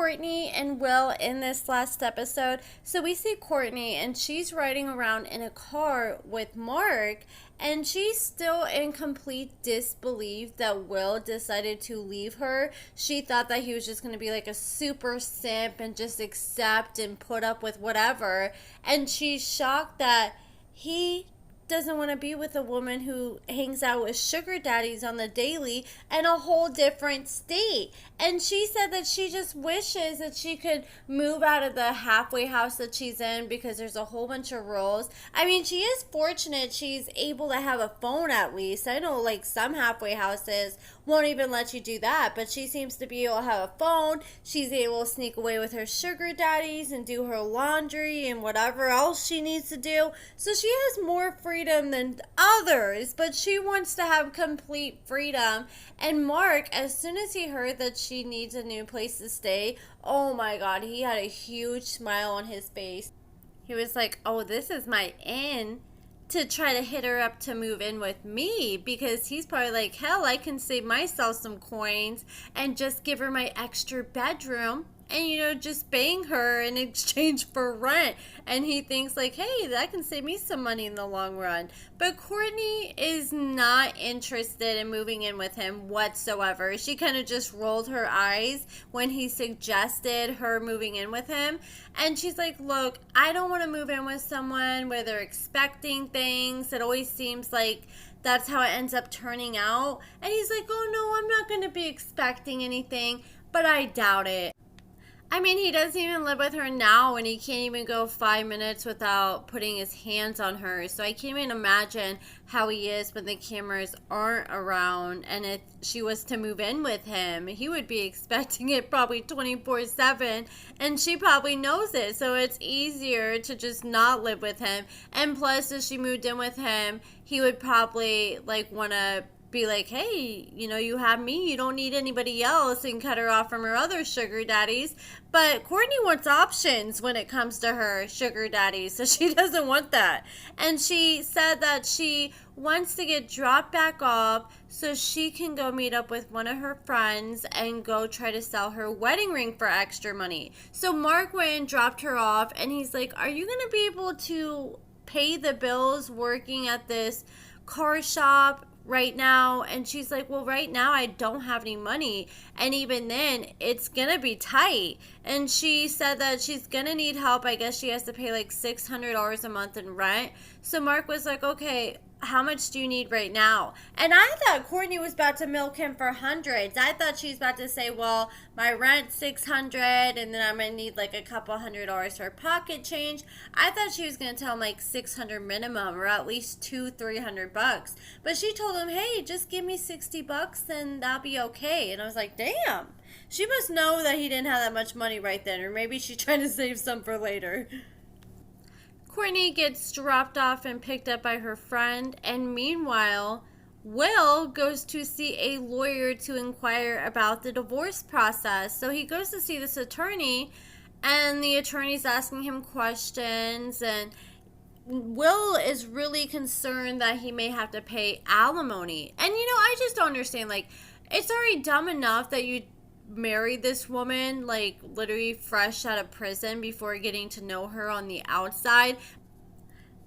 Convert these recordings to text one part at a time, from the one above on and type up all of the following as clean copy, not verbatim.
Courtney and Will in this last episode. So we see Courtney and she's riding around in a car with Mark, and she's still in complete disbelief that Will decided to leave her. She thought that he was just going to be like a super simp and just accept and put up with whatever. And she's shocked that he doesn't want to be with a woman who hangs out with sugar daddies on the daily in a whole different state. And she said that she just wishes that she could move out of the halfway house that she's in because there's a whole bunch of rules. I mean, she is fortunate she's able to have a phone at least. I know like some halfway houses won't even let you do that, but she seems to be able to have a phone. She's able to sneak away with her sugar daddies and do her laundry and whatever else she needs to do. So she has more freedom than others, but she wants to have complete freedom. And Mark, as soon as he heard that she needs a new place to stay, oh my god, he had a huge smile on his face. He was like, oh, this is my in to try to hit her up to move in with me, because he's probably like, hell, I can save myself some coins and just give her my extra bedroom and, you know, just bang her in exchange for rent. And he thinks like, hey, that can save me some money in the long run. But Courtney is not interested in moving in with him whatsoever. She kind of just rolled her eyes when he suggested her moving in with him. And she's like, look, I don't want to move in with someone where they're expecting things. It always seems like that's how it ends up turning out. And he's like, oh no, I'm not going to be expecting anything, but I doubt it. I mean, he doesn't even live with her now, and he can't even go 5 minutes without putting his hands on her. So I can't even imagine how he is when the cameras aren't around. And if she was to move in with him, he would be expecting it probably 24/7, and she probably knows it. So it's easier to just not live with him. And plus, if she moved in with him, he would probably like want to be like, hey, you know, you have me, you don't need anybody else, and cut her off from her other sugar daddies. But Courtney wants options when it comes to her sugar daddies, so she doesn't want that. And she said that she wants to get dropped back off so she can go meet up with one of her friends and go try to sell her wedding ring for extra money. So Mark went and dropped her off, and he's like, are you going to be able to pay the bills working at this car shop right now? And she's like, well, right now I don't have any money, and even then it's gonna be tight. And she said that she's gonna need help. I guess she has to pay like $600 a month in rent. So Mark was like, okay, how much do you need right now? And I thought Courtney was about to milk him for hundreds. I thought she was about to say, well, my rent's $600, and then I'm gonna need like a couple $100 for pocket change. I thought she was gonna tell him like $600 minimum, or at least $200-300. But she told him, hey, just give me $60 and that'll be okay. And I was like, damn, she must know that he didn't have that much money right then, or maybe she's trying to save some for later. Courtney gets dropped off and picked up by her friend, and meanwhile, Will goes to see a lawyer to inquire about the divorce process. So he goes to see this attorney, and the attorney's asking him questions, and Will is really concerned that he may have to pay alimony. And, you know, I just don't understand. Like, it's already dumb enough that you married this woman like literally fresh out of prison before getting to know her on the outside.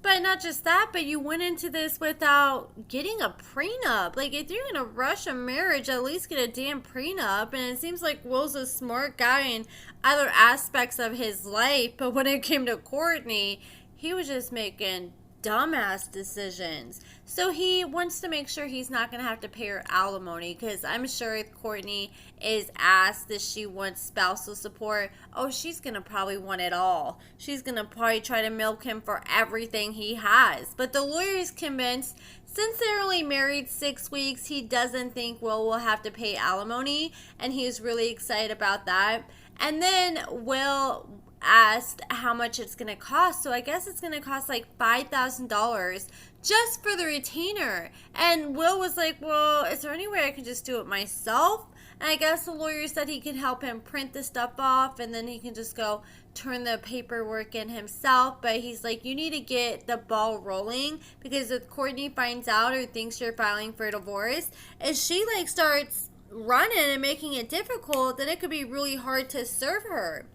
But not just that, but you went into this without getting a prenup. Like, if you're gonna rush a marriage, at least get a damn prenup. And it seems like Will's a smart guy in other aspects of his life, but when it came to Courtney, he was just making dumbass decisions. So he wants to make sure he's not going to have to pay her alimony, because I'm sure if Courtney is asked if she wants spousal support, oh, she's going to probably want it all. She's going to probably try to milk him for everything he has. But the lawyer is convinced, since they're only married 6 weeks, he doesn't think Will have to pay alimony, and he's really excited about that. And then Will asked how much it's going to cost. So I guess it's going to cost like $5,000 just for the retainer. And Will was like, well, is there any way I can just do it myself? And I guess the lawyer said he could help him print the stuff off, and then he can just go turn the paperwork in himself. But he's like, you need to get the ball rolling, because if Courtney finds out or thinks you're filing for a divorce, if she like starts running and making it difficult, then it could be really hard to serve her.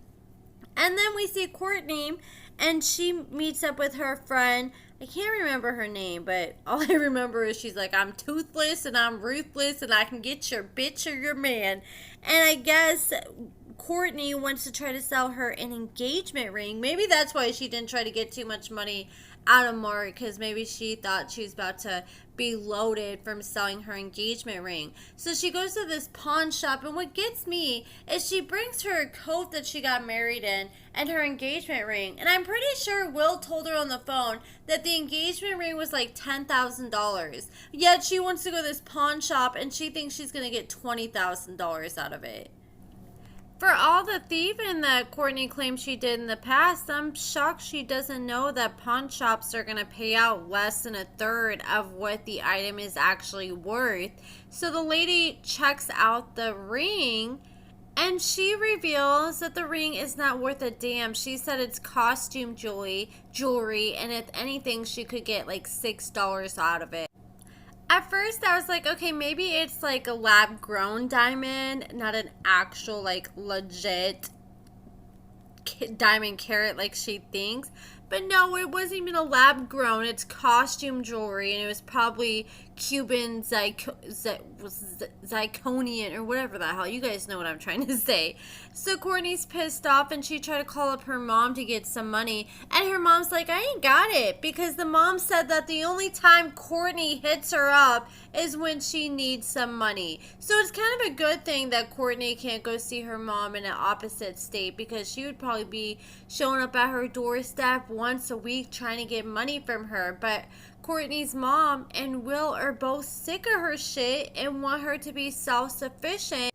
And then we see Courtney, and she meets up with her friend. I can't remember her name, but all I remember is she's like, I'm toothless and I'm ruthless and I can get your bitch or your man. And I guess Courtney wants to try to sell her an engagement ring. Maybe that's why she didn't try to get too much money out of Mark, because maybe she thought she was about to be loaded from selling her engagement ring. So she goes to this pawn shop, and what gets me is she brings her a coat that she got married in and her engagement ring. And I'm pretty sure Will told her on the phone that the engagement ring was like $10,000. Yet she wants to go to this pawn shop and she thinks she's going to get $20,000 out of it. For all the thieving that Courtney claims she did in the past, I'm shocked she doesn't know that pawn shops are going to pay out less than a third of what the item is actually worth. So the lady checks out the ring, and she reveals that the ring is not worth a damn. She said it's costume jewelry, and if anything, she could get like $6 out of it. At first, I was like, okay, maybe it's like a lab-grown diamond, not an actual, like, legit diamond carat like she thinks. But no, it wasn't even a lab-grown. It's costume jewelry, and it was probably Cuban zirconian or whatever the hell. You guys know what I'm trying to say. So Courtney's pissed off, and she tried to call up her mom to get some money. And her mom's like, I ain't got it. Because the mom said that the only time Courtney hits her up is when she needs some money. So it's kind of a good thing that Courtney can't go see her mom in an opposite state, because she would probably be showing up at her doorstep once a week trying to get money from her. But Courtney's mom and Will are both sick of her shit and want her to be self-sufficient.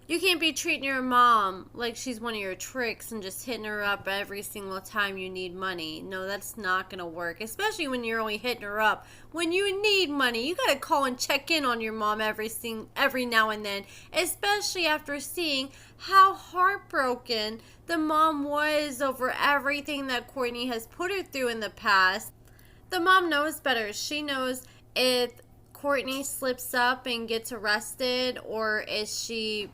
You can't be treating your mom like she's one of your tricks and just hitting her up every single time you need money. No, that's not going to work, especially when you're only hitting her up when you need money. You got to call and check in on your mom every now and then, especially after seeing how heartbroken the mom was over everything that Courtney has put her through in the past. The mom knows better. She knows if Courtney slips up and gets arrested, or if she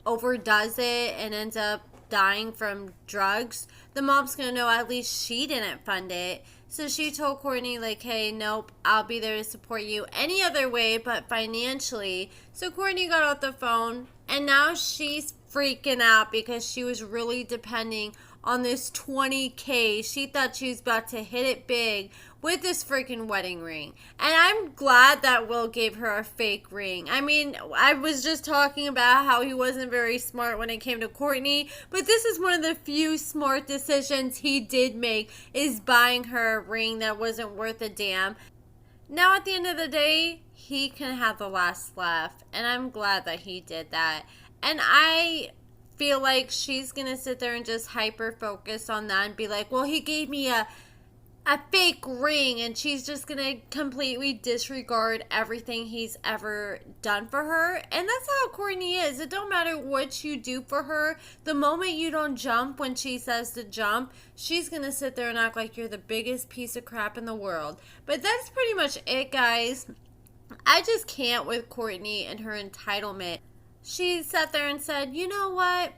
overdoes it and ends up dying from drugs, the mom's gonna know at least she didn't fund it. So she told Courtney, like, hey, nope, I'll be there to support you any other way but financially. So Courtney got off the phone, and now she's freaking out because she was really depending on this $20K. She thought she was about to hit it big with this freaking wedding ring. And I'm glad that Will gave her a fake ring. I mean, I was just talking about how he wasn't very smart when it came to Courtney, but this is one of the few smart decisions he did make, is buying her a ring that wasn't worth a damn. Now, at the end of the day, he can have the last laugh, and I'm glad that he did that. And I feel like she's gonna sit there and just hyper focus on that and be like, well, he gave me a fake ring, and she's just gonna completely disregard everything he's ever done for her. And that's how Courtney is. It don't matter what you do for her, the moment you don't jump when she says to jump, she's gonna sit there and act like you're the biggest piece of crap in the world. But that's pretty much it, guys. I just can't with Courtney and her entitlement. She sat there and said, you know what?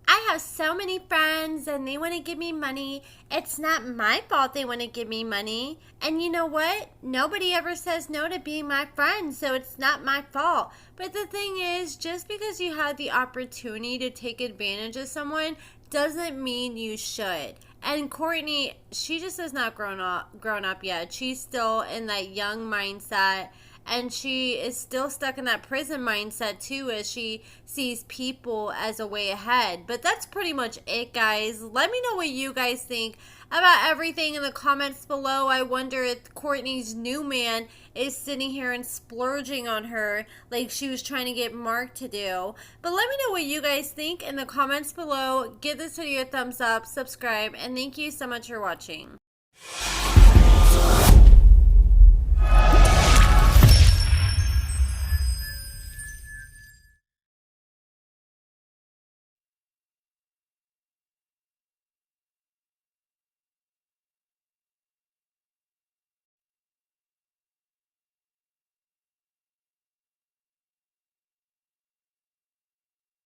I have so many friends and they want to give me money. It's not my fault they want to give me money. And you know what? Nobody ever says no to being my friend, so it's not my fault. But the thing is, just because you had the opportunity to take advantage of someone doesn't mean you should. And Courtney, she just has not grown up yet. She's still in that young mindset. And she is still stuck in that prison mindset, too, as she sees people as a way ahead. But that's pretty much it, guys. Let me know what you guys think about everything in the comments below. I wonder if Courtney's new man is sitting here and splurging on her like she was trying to get Mark to do. But let me know what you guys think in the comments below. Give this video a thumbs up, subscribe, and thank you so much for watching.